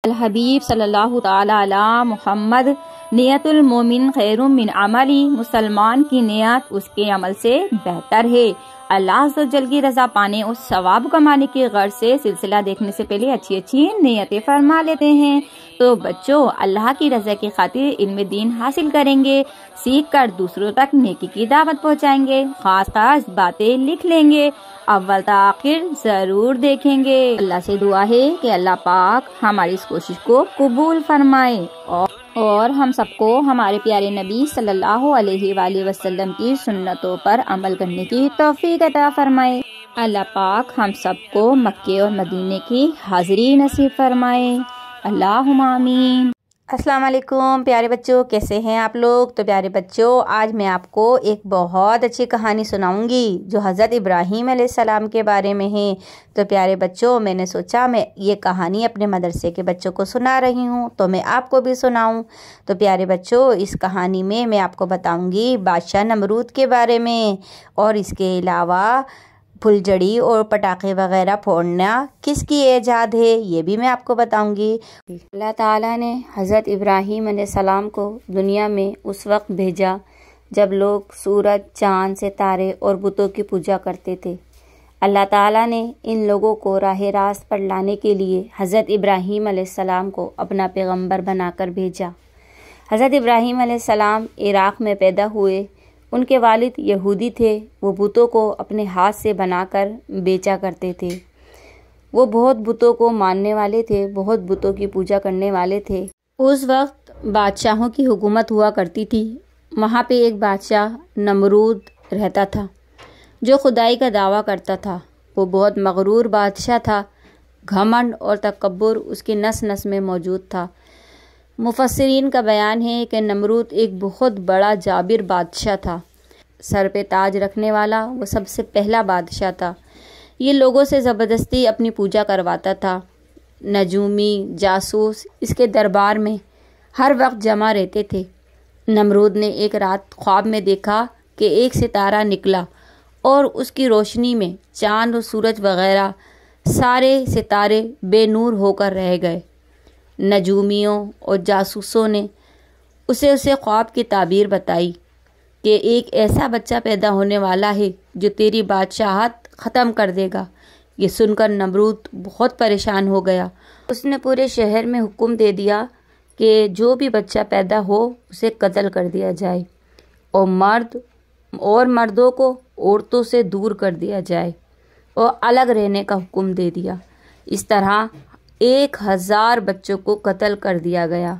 الحبیب صلی اللہ تعالی علی محمد، نیت المومن خیر من عملی، مسلمان کی نیت اس کے عمل سے بہتر ہے۔ اللہ عز و جل کی رضا پانے اور ثواب کمانے کی غرض سے سلسلہ دیکھنے سے پہلے اچھی نیتیں فرما لیتے ہیں۔ تو بچوں، اللہ کی رضا کی خاطر علم دین حاصل کریں گے، سیکھ کر دوسروں تک نیکی کی دعوت پہنچائیں گے، خاص باتیں لکھ لیں گے، اول تا آخر ضرور دیکھیں گے۔ اللہ سے دعا ہے کہ اللہ پاک ہماری اس کوشش کو قبول فرمائے اور ہم سب کو ہمارے پیارے نبی صلی اللہ علیہ وآلہ وسلم کی سنتوں پر عمل کرنے کی توفیق عطا فرمائے۔ اللہ پاک ہم سب کو مکے اور مدینے کی حاضری نصیب فرمائے۔ اللہم آمین۔ السلام علیکم پیارے بچوں، کیسے ہیں آپ لوگ؟ تو پیارے بچوں، آج میں آپ کو ایک بہت اچھی کہانی سناؤں گی جو حضرت ابراہیم علیہ السلام کے بارے میں ہے۔ تو پیارے بچوں، میں نے سوچا میں یہ کہانی اپنے مدرسے کے بچوں کو سنا رہی ہوں تو میں آپ کو بھی سناؤں۔ تو پیارے بچوں، اس کہانی میں آپ کو بتاؤں گی بادشاہ نمرود کے بارے میں، اور اس کے علاوہ پھلجھڑی اور پٹاخے وغیرہ پھوڑنا کس کی ایجاد ہے یہ بھی میں آپ کو بتاؤں گی۔ اللہ تعالیٰ نے حضرت ابراہیم علیہ السلام کو دنیا میں اس وقت بھیجا جب لوگ سورج، چاند، ستارے اور بتوں کی پوجا کرتے تھے۔ اللہ تعالیٰ نے ان لوگوں کو راہ راست پر لانے کے لیے حضرت ابراہیم علیہ السلام کو اپنا پیغمبر بنا کر بھیجا۔ حضرت ابراہیم علیہ السلام عراق میں پیدا ہوئے۔ ان کے والد یہودی تھے، وہ بتوں کو اپنے ہاتھ سے بنا کر بیچا کرتے تھے۔ وہ بہت بتوں کو ماننے والے تھے، بہت بتوں کی پوجا کرنے والے تھے۔ اس وقت بادشاہوں کی حکومت ہوا کرتی تھی۔ وہاں پہ ایک بادشاہ نمرود رہتا تھا جو خدائی کا دعویٰ کرتا تھا۔ وہ بہت مغرور بادشاہ تھا، گھمنڈ اور تکبر اس کی نس نس میں موجود تھا۔ مفسرین کا بیان ہے کہ نمرود ایک بہت بڑا جابر بادشاہ تھا، سر پہ تاج رکھنے والا وہ سب سے پہلا بادشاہ تھا۔ یہ لوگوں سے زبردستی اپنی پوجا کرواتا تھا۔ نجومی، جاسوس اس کے دربار میں ہر وقت جمع رہتے تھے۔ نمرود نے ایک رات خواب میں دیکھا کہ ایک ستارہ نکلا اور اس کی روشنی میں چاند اور سورج وغیرہ سارے ستارے بے نور ہو کر رہ گئے۔ نجومیوں اور جاسوسوں نے اسے خواب کی تعبیر بتائی کہ ایک ایسا بچہ پیدا ہونے والا ہے جو تیری بادشاہت ختم کر دے گا۔ یہ سن کر نمرود بہت پریشان ہو گیا۔ اس نے پورے شہر میں حکم دے دیا کہ جو بھی بچہ پیدا ہو اسے قتل کر دیا جائے، اور مردوں کو عورتوں سے دور کر دیا جائے اور الگ رہنے کا حکم دے دیا۔ اس طرح 1000 بچوں کو قتل کر دیا گیا،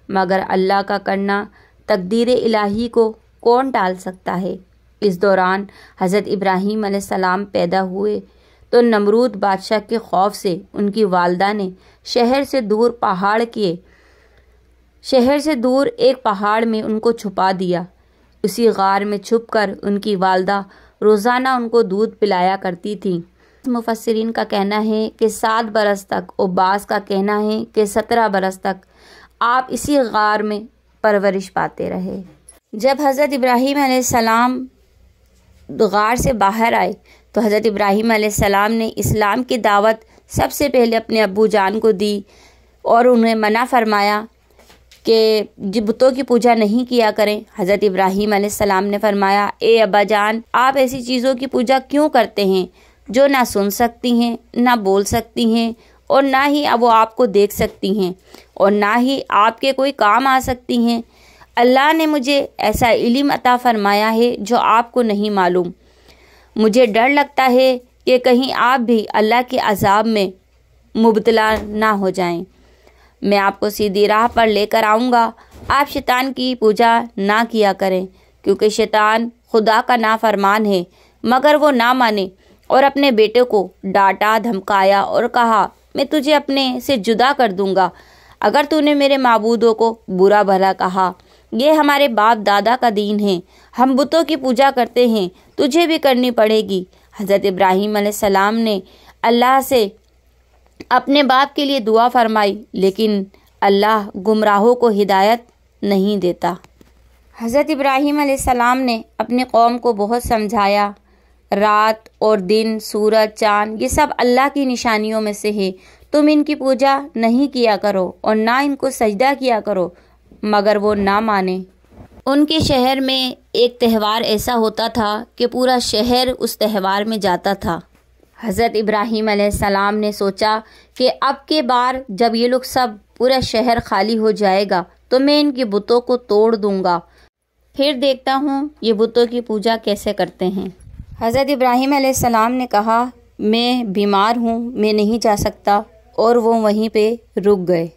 مگر اللہ کا کرنا، تقدیر الہی کو کون ٹال سکتا ہے۔ اس دوران حضرت ابراہیم علیہ السلام پیدا ہوئے تو نمرود بادشاہ کے خوف سے ان کی والدہ نے شہر سے دور ایک پہاڑ میں ان کو چھپا دیا۔ اسی غار میں چھپ کر ان کی والدہ روزانہ ان کو دودھ پلایا کرتی تھی۔ مفسرین کا کہنا ہے کہ 7 برس تک، اور بعض کا کہنا ہے کہ 17 برس تک آپ اسی غار میں پرورش پاتے رہے۔ جب حضرت ابراہیم علیہ السلام غار سے باہر آئے تو حضرت ابراہیم علیہ السلام نے اسلام کی دعوت سب سے پہلے اپنے ابو جان کو دی اور انہیں منع فرمایا کہ بتوں کی پوجا نہیں کیا کریں۔ حضرت ابراہیم علیہ السلام نے فرمایا، اے ابا جان، آپ ایسی چیزوں کی پوجا کیوں کرتے ہیں جو نہ سن سکتی ہیں، نہ بول سکتی ہیں، اور نہ ہی وہ آپ کو دیکھ سکتی ہیں، اور نہ ہی آپ کے کوئی کام آ سکتی ہیں۔ اللہ نے مجھے ایسا علم عطا فرمایا ہے جو آپ کو نہیں معلوم۔ مجھے ڈر لگتا ہے کہ کہیں آپ بھی اللہ کے عذاب میں مبتلا نہ ہو جائیں۔ میں آپ کو سیدھی راہ پر لے کر آؤں گا۔ آپ شیطان کی پوجا نہ کیا کریں، کیونکہ شیطان خدا کا نافرمان ہے۔ مگر وہ نہ مانے اور اپنے بیٹے کو ڈانٹا، دھمکایا اور کہا، میں تجھے اپنے سے جدا کر دوں گا اگر تو نے میرے معبودوں کو برا بھلا کہا۔ یہ ہمارے باپ دادا کا دین ہے، ہم بتوں کی پوجا کرتے ہیں، تجھے بھی کرنی پڑے گی۔ حضرت ابراہیم علیہ السلام نے اللہ سے اپنے باپ کے لیے دعا فرمائی، لیکن اللہ گمراہوں کو ہدایت نہیں دیتا۔ حضرت ابراہیم علیہ السلام نے اپنی قوم کو بہت سمجھایا، رات اور دن، سورج، چاند یہ سب اللہ کی نشانیوں میں سے ہے، تم ان کی پوجا نہیں کیا کرو اور نہ ان کو سجدہ کیا کرو، مگر وہ نہ مانے۔ ان کے شہر میں ایک تہوار ایسا ہوتا تھا کہ پورا شہر اس تہوار میں جاتا تھا۔ حضرت ابراہیم علیہ السلام نے سوچا کہ اب کے بار جب یہ لوگ سب پورا شہر خالی ہو جائے گا تو میں ان کے بتوں کو توڑ دوں گا، پھر دیکھتا ہوں یہ بتوں کی پوجا کیسے کرتے ہیں۔ حضرت ابراہیم علیہ السلام نے کہا میں بیمار ہوں، میں نہیں جا سکتا، اور وہ وہیں پہ رک گئے۔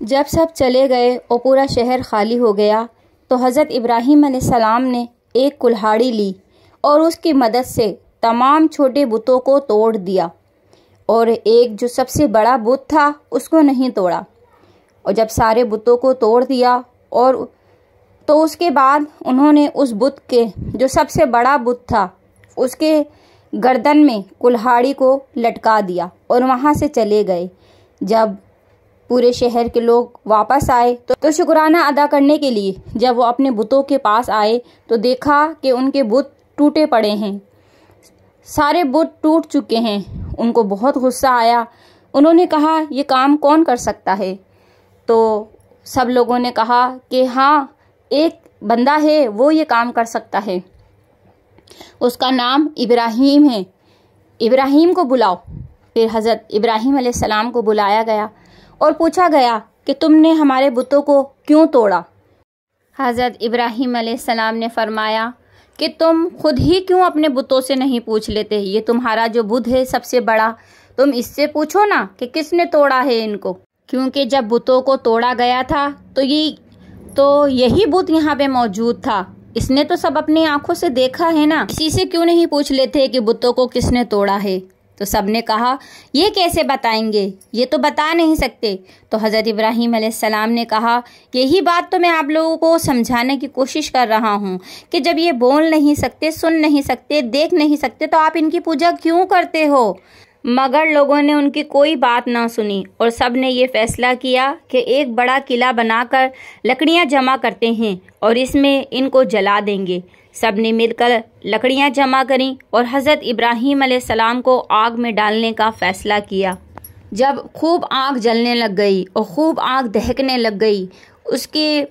جب سب چلے گئے اور پورا شہر خالی ہو گیا تو حضرت ابراہیم علیہ السلام نے ایک کلہاڑی لی اور اس کی مدد سے تمام چھوٹے بتوں کو توڑ دیا، اور ایک جو سب سے بڑا بت تھا اس کو نہیں توڑا۔ اور جب سارے بتوں کو توڑ دیا اور تو اس کے بعد انہوں نے اس بت کے جو سب سے بڑا بت تھا اس کے گردن میں کلہاڑی کو لٹکا دیا اور وہاں سے چلے گئے۔ جب پورے شہر کے لوگ واپس آئے تو شکرانہ ادا کرنے کے لیے جب وہ اپنے بتوں کے پاس آئے تو دیکھا کہ ان کے بت ٹوٹے پڑے ہیں، سارے بت ٹوٹ چکے ہیں۔ ان کو بہت غصہ آیا، انہوں نے کہا یہ کام کون کر سکتا ہے؟ تو سب لوگوں نے کہا کہ ہاں ایک بندہ ہے وہ یہ کام کر سکتا ہے، اس کا نام ابراہیم ہے، ابراہیم کو بلاؤ۔ پھر حضرت ابراہیم علیہ السلام کو بلایا گیا اور پوچھا گیا کہ تم نے ہمارے بتوں کو کیوں توڑا؟ حضرت ابراہیم علیہ السلام نے فرمایا کہ تم خود ہی کیوں اپنے بتوں سے نہیں پوچھ لیتے؟ یہ تمہارا جو بت ہے سب سے بڑا، تم اس سے پوچھو نا کہ کس نے توڑا ہے ان کو، کیونکہ جب بتوں کو توڑا گیا تھا تو یہی بت یہاں پہ موجود تھا، اس نے تو سب اپنی آنکھوں سے دیکھا ہے نا، اسی سے کیوں نہیں پوچھ لیتے کہ بتوں کو کس نے توڑا ہے؟ تو سب نے کہا یہ کیسے بتائیں گے، یہ تو بتا نہیں سکتے۔ تو حضرت ابراہیم علیہ السلام نے کہا یہی بات تو میں آپ لوگوں کو سمجھانے کی کوشش کر رہا ہوں کہ جب یہ بول نہیں سکتے، سن نہیں سکتے، دیکھ نہیں سکتے تو آپ ان کی پوجا کیوں کرتے ہو؟ مگر لوگوں نے ان کی کوئی بات نہ سنی اور سب نے یہ فیصلہ کیا کہ ایک بڑا قلعہ بنا کر لکڑیاں جمع کرتے ہیں اور اس میں ان کو جلا دیں گے۔ سب نے مل کر لکڑیاں جمع کریں اور حضرت ابراہیم علیہ السلام کو آگ میں ڈالنے کا فیصلہ کیا۔ جب خوب آگ جلنے لگ گئی اور خوب آگ دہکنے لگ گئی، اس کی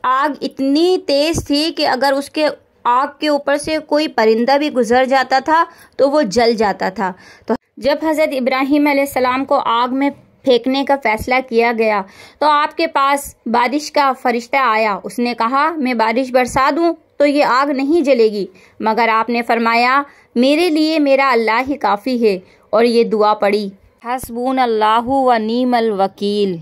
آگ اتنی تیز تھی کہ اگر اس کے آگ کے اوپر سے کوئی پرندہ بھی گزر جاتا تھا تو وہ جل جاتا تھا۔ تو جب حضرت ابراہیم علیہ السلام کو آگ میں پھینکنے کا فیصلہ کیا گیا تو آپ کے پاس بارش کا فرشتہ آیا، اس نے کہا میں بارش برسا دوں تو یہ آگ نہیں جلے گی، مگر آپ نے فرمایا میرے لیے میرا اللہ ہی کافی ہے، اور یہ دعا پڑھی حسبون اللہ و نعم الوکیل۔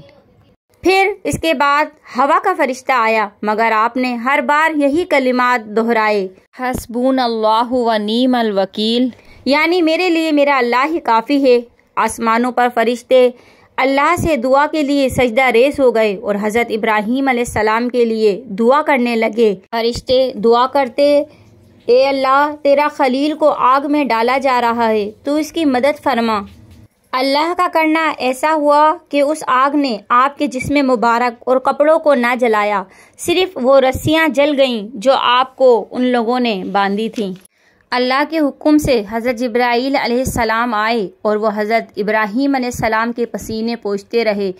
پھر اس کے بعد ہوا کا فرشتہ آیا، مگر آپ نے ہر بار یہی کلمات دہرائے حسبون اللہ و نعم الوکیل، یعنی میرے لیے میرا اللہ ہی کافی ہے۔ آسمانوں پر فرشتے اللہ سے دعا کے لیے سجدہ ریز ہو گئے اور حضرت ابراہیم علیہ السلام کے لیے دعا کرنے لگے۔ فرشتے دعا کرتے اے اللہ تیرا خلیل کو آگ میں ڈالا جا رہا ہے، تو اس کی مدد فرما۔ اللہ کا کرنا ایسا ہوا کہ اس آگ نے آپ کے جسم مبارک اور کپڑوں کو نہ جلایا، صرف وہ رسیاں جل گئیں جو آپ کو ان لوگوں نے باندھی تھیں۔ اللہ کے حکم سے حضرت جبرائیل علیہ السلام آئے اور وہ حضرت ابراہیم علیہ السلام کے پسینے پوچھتے رہے۔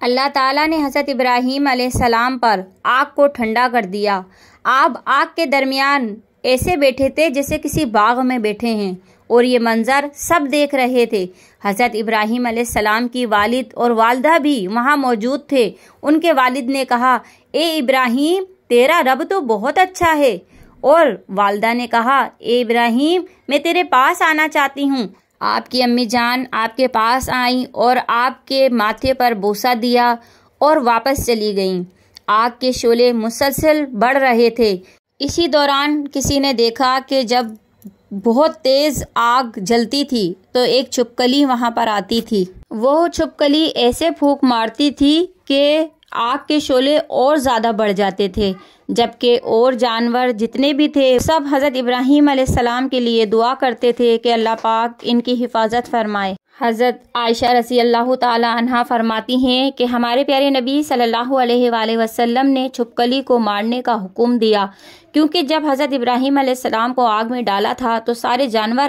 اللہ تعالیٰ نے حضرت ابراہیم علیہ السلام پر آگ کو ٹھنڈا کر دیا۔ آپ آگ کے درمیان ایسے بیٹھے تھے جیسے کسی باغ میں بیٹھے ہیں، اور یہ منظر سب دیکھ رہے تھے۔ حضرت ابراہیم علیہ السلام کی والد اور والدہ بھی وہاں موجود تھے۔ ان کے والد نے کہا اے ابراہیم تیرا رب تو بہت اچھا ہے، اور والدہ نے کہا اے ابراہیم میں تیرے پاس آنا چاہتی ہوں۔ آپ کی امی جان آپ کے پاس آئیں اور آپ کے ماتھے پر بوسہ دیا اور واپس چلی گئیں۔ آگ کے شعلے مسلسل بڑھ رہے تھے۔ اسی دوران کسی نے دیکھا کہ جب بہت تیز آگ جلتی تھی تو ایک چھپکلی وہاں پر آتی تھی۔ وہ چھپکلی ایسے پھونک مارتی تھی کہ آگ کے شعلے اور زیادہ بڑھ جاتے تھے، جبکہ اور جانور جتنے بھی تھے سب حضرت ابراہیم علیہ السلام کے لیے دعا کرتے تھے کہ اللہ پاک ان کی حفاظت فرمائے۔ حضرت عائشہ رضی اللہ تعالی عنہا فرماتی ہیں کہ ہمارے پیارے نبی صلی اللہ علیہ وآلہ وسلم نے چھپکلی کو مارنے کا حکم دیا، کیونکہ جب حضرت ابراہیم علیہ السلام کو آگ میں ڈالا تھا تو سارے جانور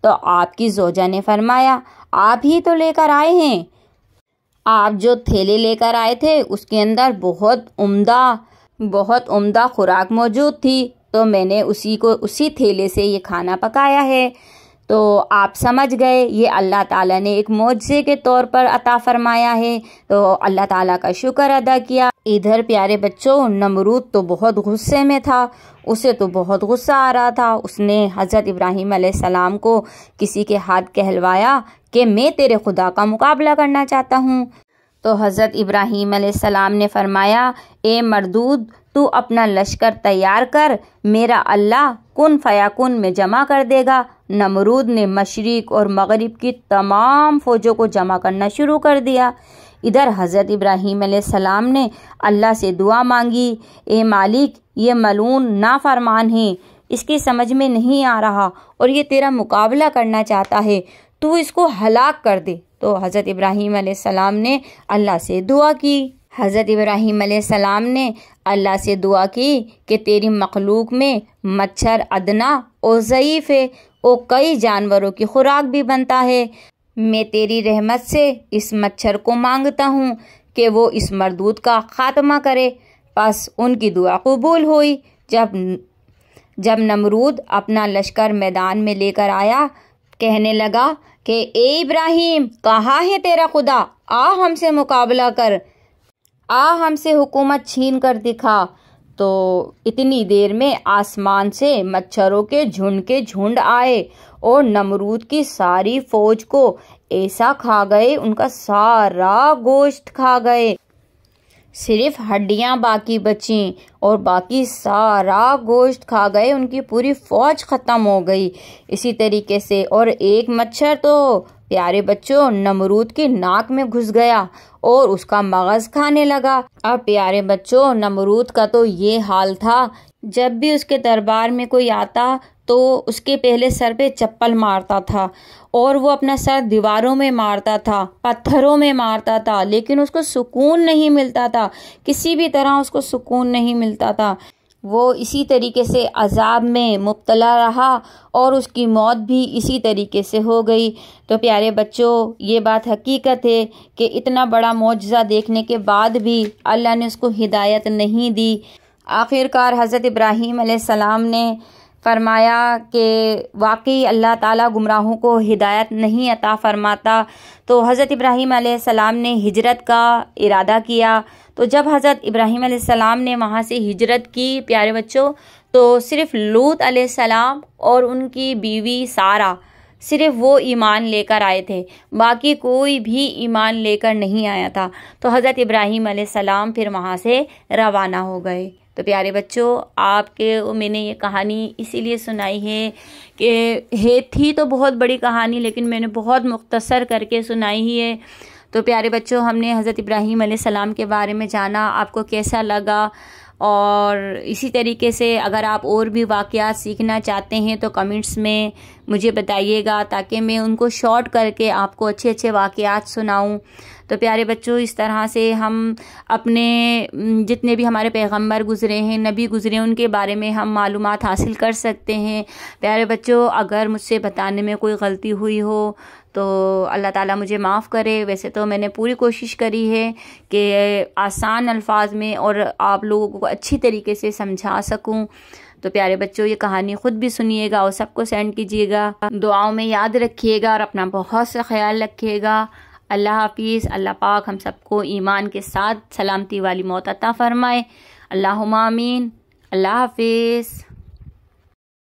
تو آپ کی زوجہ نے فرمایا آپ ہی تو لے کر آئے ہیں، آپ جو تھیلے لے کر آئے تھے اس کے اندر بہت عمدہ خوراک موجود تھی، تو میں نے اسی تھیلے سے یہ کھانا پکایا ہے۔ تو آپ سمجھ گئے یہ اللہ تعالیٰ نے ایک معجزے کے طور پر عطا فرمایا ہے، تو اللہ تعالیٰ کا شکر ادا کیا۔ ادھر پیارے بچوں نمرود تو بہت غصے میں تھا، اسے تو بہت غصہ آ رہا تھا۔ اس نے حضرت ابراہیم علیہ السلام کو کسی کے ہاتھ کہلوایا کہ میں تیرے خدا کا مقابلہ کرنا چاہتا ہوں۔ تو حضرت ابراہیم علیہ السلام نے فرمایا اے مردود تو اپنا لشکر تیار کر، میرا اللہ کن فیکن میں جمع کر دے گا۔ نمرود نے مشرق اور مغرب کی تمام فوجوں کو جمع کرنا شروع کر دیا۔ ادھر حضرت ابراہیم علیہ السلام نے اللہ سے دعا مانگی، اے مالک یہ ملعون نافرمان ہے، اس کی سمجھ میں نہیں آ رہا اور یہ تیرا مقابلہ کرنا چاہتا ہے، تو اس کو ہلاک کر دے۔ تو حضرت ابراہیم علیہ السلام نے اللہ سے دعا کی۔ حضرت ابراہیم علیہ السلام نے اللہ سے دعا کی کہ تیری مخلوق میں مچھر ادنا اور ضعیف ہے اور کئی جانوروں کی خوراک بھی بنتا ہے، میں تیری رحمت سے اس مچھر کو مانگتا ہوں کہ وہ اس مردود کا خاتمہ کرے۔ پس ان کی دعا قبول ہوئی۔ جب نمرود اپنا لشکر میدان میں لے کر آیا، کہنے لگا کہ اے ابراہیم کہاں ہے تیرا خدا، آ ہم سے مقابلہ کر، آ ہم سے حکومت چھین کر دکھا۔ تو اتنی دیر میں آسمان سے مچھروں کے جھنڈ آئے اور نمرود کی ساری فوج کو ایسا کھا گئے، ان کا سارا گوشت کھا گئے، صرف ہڈیاں باقی بچیں اور باقی سارا گوشت کھا گئے، ان کی پوری فوج ختم ہو گئی اسی طریقے سے۔ اور ایک مچھر تو پیارے بچوں نمرود کی ناک میں گھس گیا اور اس کا مغز کھانے لگا۔ اب پیارے بچوں نمرود کا تو یہ حال تھا، جب بھی اس کے دربار میں کوئی آتا تو اس کے پہلے سر پہ چپل مارتا تھا اور وہ اپنا سر دیواروں میں مارتا تھا، پتھروں میں مارتا تھا، لیکن اس کو سکون نہیں ملتا تھا، کسی بھی طرح اس کو سکون نہیں ملتا تھا۔ وہ اسی طریقے سے عذاب میں مبتلا رہا اور اس کی موت بھی اسی طریقے سے ہو گئی۔ تو پیارے بچوں یہ بات حقیقت ہے کہ اتنا بڑا معجزہ دیکھنے کے بعد بھی اللہ نے اس کو ہدایت نہیں دی۔ آخرکار حضرت ابراہیم علیہ السلام نے فرمایا کہ واقعی اللہ تعالیٰ گمراہوں کو ہدایت نہیں عطا فرماتا۔ تو حضرت ابراہیم علیہ السلام نے ہجرت کا ارادہ کیا۔ تو جب حضرت ابراہیم علیہ السلام نے وہاں سے ہجرت کی پیارے بچوں، تو صرف لوط علیہ السلام اور ان کی بیوی سارہ صرف وہ ایمان لے کر آئے تھے، باقی کوئی بھی ایمان لے کر نہیں آیا تھا۔ تو حضرت ابراہیم علیہ السلام پھر وہاں سے روانہ ہو گئے۔ تو پیارے بچوں آپ کے میں نے یہ کہانی اسی لیے سنائی ہے کہ تھی تو بہت بڑی کہانی، لیکن میں نے بہت مختصر کر کے سنائی ہی ہے۔ تو پیارے بچوں ہم نے حضرت ابراہیم علیہ السلام کے بارے میں جانا، آپ کو کیسا لگا؟ اور اسی طریقے سے اگر آپ اور بھی واقعات سیکھنا چاہتے ہیں تو کمنٹس میں مجھے بتائیے گا، تاکہ میں ان کو شارٹ کر کے آپ کو اچھے اچھے واقعات سناؤں۔ تو پیارے بچوں اس طرح سے ہم اپنے جتنے بھی ہمارے پیغمبر گزرے ہیں، نبی گزرے، ان کے بارے میں ہم معلومات حاصل کر سکتے ہیں۔ پیارے بچوں اگر مجھ سے بتانے میں کوئی غلطی ہوئی ہو تو اللہ تعالیٰ مجھے معاف کرے۔ ویسے تو میں نے پوری کوشش کری ہے کہ آسان الفاظ میں اور آپ لوگوں کو اچھی طریقے سے سمجھا سکوں۔ تو پیارے بچوں یہ کہانی خود بھی سنیے گا اور سب کو سینڈ کیجیے گا، دعاؤں میں یاد رکھیے گا اور اپنا بہت سا خیال رکھیے گا۔ اللہ حافظ۔ اللہ پاک ہم سب کو ایمان کے ساتھ سلامتی والی موت عطا فرمائے۔ اللہم آمین۔ اللہ حافظ۔